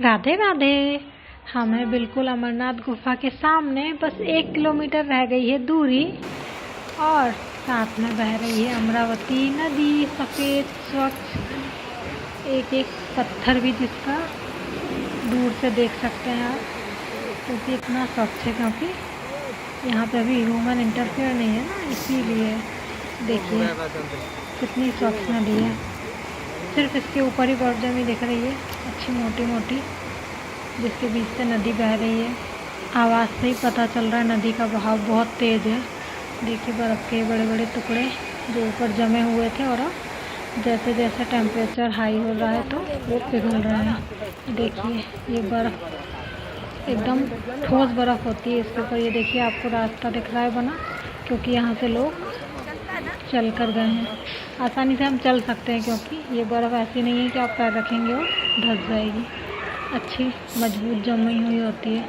राधे राधे। हम हैं बिल्कुल अमरनाथ गुफा के सामने, बस 1 किलोमीटर रह गई है दूरी और साथ में बह रही है अमरावती नदी, सफ़ेद स्वच्छ, एक एक पत्थर भी जिसका दूर से देख सकते हैं आप, क्योंकि इतना स्वच्छ है, क्योंकि यहाँ पे अभी ह्यूमन इंटरफेयर नहीं है ना, इसीलिए देखिए कितनी स्वच्छ नदी है। सिर्फ इसके ऊपर ही बर्फ जमी दिख रही है, अच्छी मोटी मोटी, जिसके बीच से नदी बह रही है। आवाज़ से ही पता चल रहा है नदी का बहाव बहुत तेज़ है। देखिए बर्फ़ के बड़े बड़े टुकड़े जो ऊपर जमे हुए थे, और अब जैसे जैसे टेम्परेचर हाई हो रहा है तो वो पिघल रहे हैं। देखिए ये बर्फ़ एकदम ठोस बर्फ़ होती है इसके ऊपर। ये देखिए आपको रास्ता दिख रहा है बना, क्योंकि यहाँ से लोग चल कर गए हैं। आसानी से हम चल सकते हैं, क्योंकि ये बर्फ़ ऐसी नहीं है कि आप पैर रखेंगे और धंस जाएगी, अच्छी मजबूत जमी हुई होती है।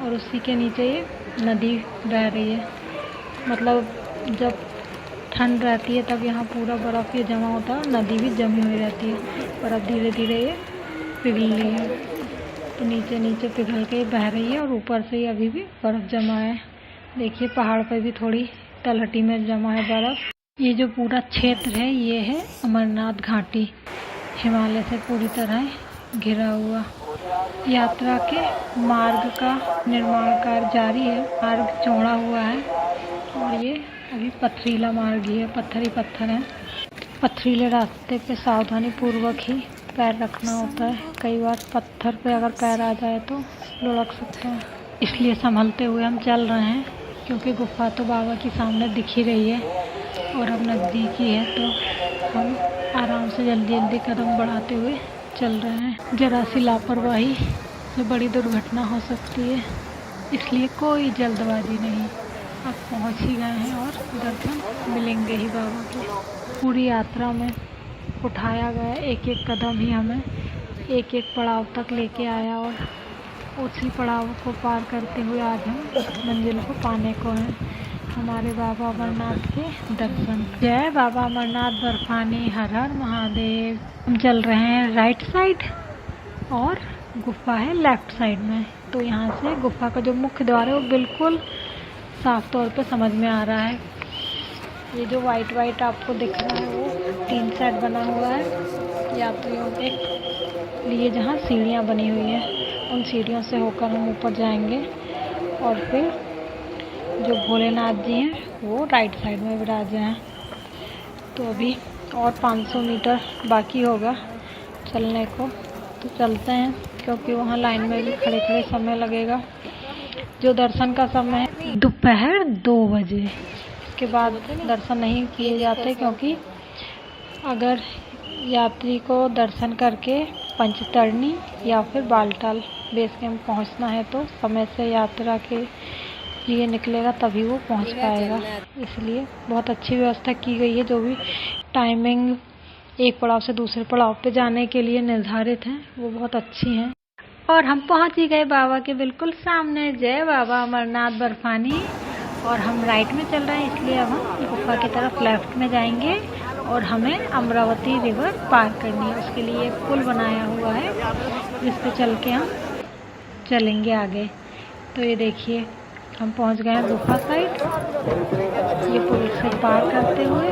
और उसी के नीचे ये नदी बह रही है। मतलब जब ठंड रहती है तब यहाँ पूरा बर्फ़ ये जमा होता है और नदी भी जमी हुई रहती है, पर अब धीरे धीरे ये पिघल रही है, तो नीचे नीचे पिघल के बह रही है और ऊपर से ही अभी भी बर्फ़ जमा है। देखिए पहाड़ पर भी थोड़ी तलहटी में जमा है बर्फ़। ये जो पूरा क्षेत्र है ये है अमरनाथ घाटी, हिमालय से पूरी तरह घिरा हुआ। यात्रा के मार्ग का निर्माण कार्य जारी है। मार्ग चौड़ा हुआ है और ये अभी पथरीला मार्ग ही है, पत्थर ही पत्थर है। पथरीले रास्ते पे सावधानी पूर्वक ही पैर रखना होता है, कई बार पत्थर पे अगर पैर आ जाए तो लुढ़क सकते हैं, इसलिए संभलते हुए हम चल रहे हैं, क्योंकि गुफा तो बाबा की सामने दिख ही रही है और अब नज़दीक ही है, तो हम आराम से जल्दी जल्दी कदम बढ़ाते हुए चल रहे हैं। जरा सी लापरवाही से बड़ी दुर्घटना हो सकती है, इसलिए कोई जल्दबाजी नहीं। अब पहुंच ही गए हैं और दर्शन मिलेंगे ही बाबा के। पूरी यात्रा में उठाया गया एक एक कदम ही हमें एक एक पड़ाव तक लेके आया, और उसी पड़ाव को पार करते हुए आज हम मंजिल को पाने को हैं, हमारे बाबा अमरनाथ के दर्शन। जय बाबा अमरनाथ बर्फानी, हर हर महादेव। हम चल रहे हैं राइट साइड और गुफा है लेफ्ट साइड में, तो यहाँ से गुफा का जो मुख्य द्वार है वो बिल्कुल साफ तौर पे समझ में आ रहा है। ये जो वाइट वाइट आपको दिख रहा है वो 3 सेट बना हुआ है यात्रियों के लिए, जहाँ सीढ़ियाँ बनी हुई हैं, उन सीढ़ियों से होकर हम ऊपर जाएंगे। और फिर जो भोलेनाथ जी हैं वो राइट साइड में विराजे हैं। तो अभी और 500 मीटर बाकी होगा चलने को, तो चलते हैं, क्योंकि वहाँ लाइन में भी खड़े खड़े समय लगेगा। जो दर्शन का समय है दोपहर 2 बजे, इसके बाद दर्शन नहीं किए जाते, क्योंकि अगर यात्री को दर्शन करके पंचतरणी या फिर बालटाल बेस कैंप पहुँचना है तो समय से यात्रा के लिए निकलेगा, तभी वो पहुंच पाएगा। इसलिए बहुत अच्छी व्यवस्था की गई है। जो भी टाइमिंग एक पड़ाव से दूसरे पड़ाव पे जाने के लिए निर्धारित हैं वो बहुत अच्छी हैं। और हम पहुंच ही गए बाबा के बिल्कुल सामने। जय बाबा अमरनाथ बर्फानी। और हम राइट में चल रहे हैं, इसलिए अब हम गुफा की तरफ लेफ्ट में जाएंगे और हमें अमरावती रिवर पार करनी है। उसके लिए एक पुल बनाया हुआ है जिस पे चल के हम चलेंगे आगे। तो ये देखिए हम पहुंच गए हैं गुफा साइड, ये पुल से पार करते हुए,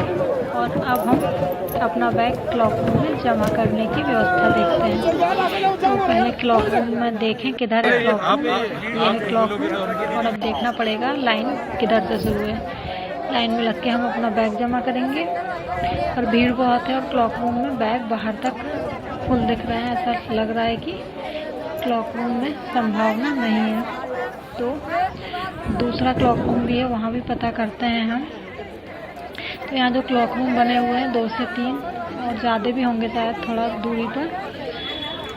और अब हम अपना बैग क्लॉक रूम में जमा करने की व्यवस्था देखते हैं। तो पहले क्लॉक रूम में देखें किधर है क्लॉक रूम, ये है क्लॉक रूम, और अब देखना पड़ेगा लाइन किधर से शुरू है। लाइन में लग के हम अपना बैग जमा करेंगे, और भीड़ बहुत है और क्लॉक रूम में बैग बाहर तक फुल दिख रहे हैं, ऐसा लग रहा है कि क्लॉक रूम में संभावना नहीं है। तो दूसरा क्लॉक रूम भी है, वहाँ भी पता करते हैं हम। तो यहाँ जो क्लॉक रूम बने हुए हैं 2 से 3 और ज़्यादा भी होंगे शायद थोड़ा दूरी पर,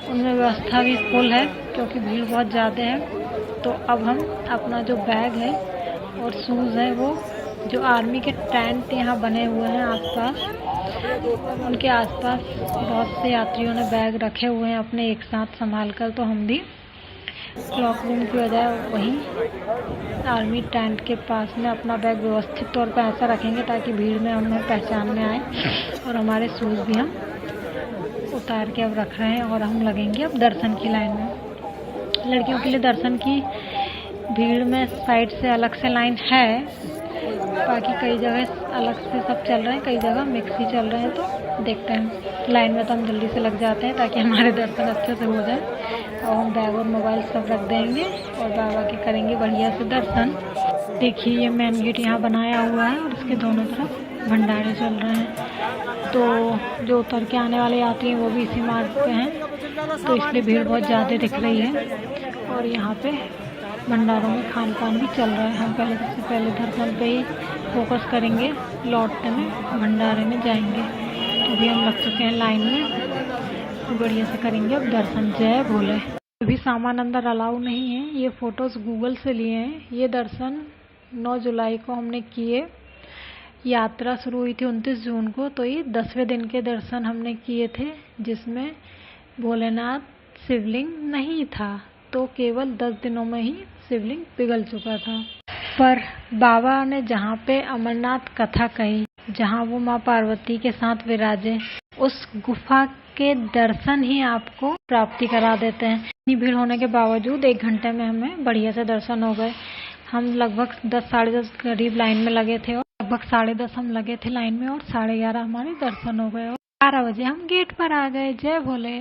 उनमें व्यवस्था भी फुल है क्योंकि भीड़ बहुत ज़्यादा है। तो अब हम अपना जो बैग है और शूज़ है, वो जो आर्मी के टेंट यहाँ बने हुए हैं आसपास, उनके आसपास बहुत से यात्रियों ने बैग रखे हुए हैं अपने एक साथ संभाल कर, तो हम भी क्लॉक रूम की बजाय वहीं आर्मी टेंट के पास में अपना बैग व्यवस्थित तौर पर ऐसा रखेंगे ताकि भीड़ में हमें पहचानने आए। और हमारे शूज़ भी हम उतार के अब रख रहे हैं और हम लगेंगे अब दर्शन की लाइन में। लड़कियों के लिए दर्शन की भीड़ में साइड से अलग से लाइन है, बाकी कई जगह अलग से सब चल रहे हैं, कई जगह मिक्स ही चल रहे हैं। तो देखते हैं, लाइन में तो हम जल्दी से लग जाते हैं ताकि हमारे दर्शन अच्छे से हो जाए। और हम बैग और मोबाइल सब रख देंगे और बाबा के करेंगे बढ़िया से दर्शन। देखिए ये मेन गेट यहाँ बनाया हुआ है और इसके दोनों तरफ भंडारे चल रहे हैं। तो जो उतर के आने वाले यात्री हैं वो भी इसी मार्ग पे हैं, तो इसलिए भीड़ बहुत ज़्यादा दिख रही है। और यहाँ पे भंडारों में खान पान भी चल रहा है। हम सबसे पहले दर्शन पे ही फोकस करेंगे, लौटते में भंडारे में जाएंगे। तो अभी हम लग चुके हैं लाइन में, बढ़िया से करेंगे अब दर्शन। जय भोले। अभी सामान अंदर अलाउ नहीं है, ये फ़ोटोज़ गूगल से लिए हैं। ये दर्शन 9 जुलाई को हमने किए, यात्रा शुरू हुई थी 29 जून को, तो ये 10वें दिन के दर्शन हमने किए थे, जिसमें भोलेनाथ शिवलिंग नहीं था, तो केवल 10 दिनों में ही शिवलिंग पिघल चुका था। पर बाबा ने जहाँ पे अमरनाथ कथा कही, जहाँ वो माँ पार्वती के साथ विराजे, उस गुफा के दर्शन ही आपको प्राप्ति करा देते हैं। इतनी भीड़ होने के बावजूद 1 घंटे में हमें बढ़िया से दर्शन हो गए। हम लगभग 10 साढ़े 10 करीब लाइन में लगे थे और लगभग 10:30 हम लगे थे लाइन में और 11:30 हमारे दर्शन हो गए और 12 बजे हम गेट पर आ गए। जय भोले।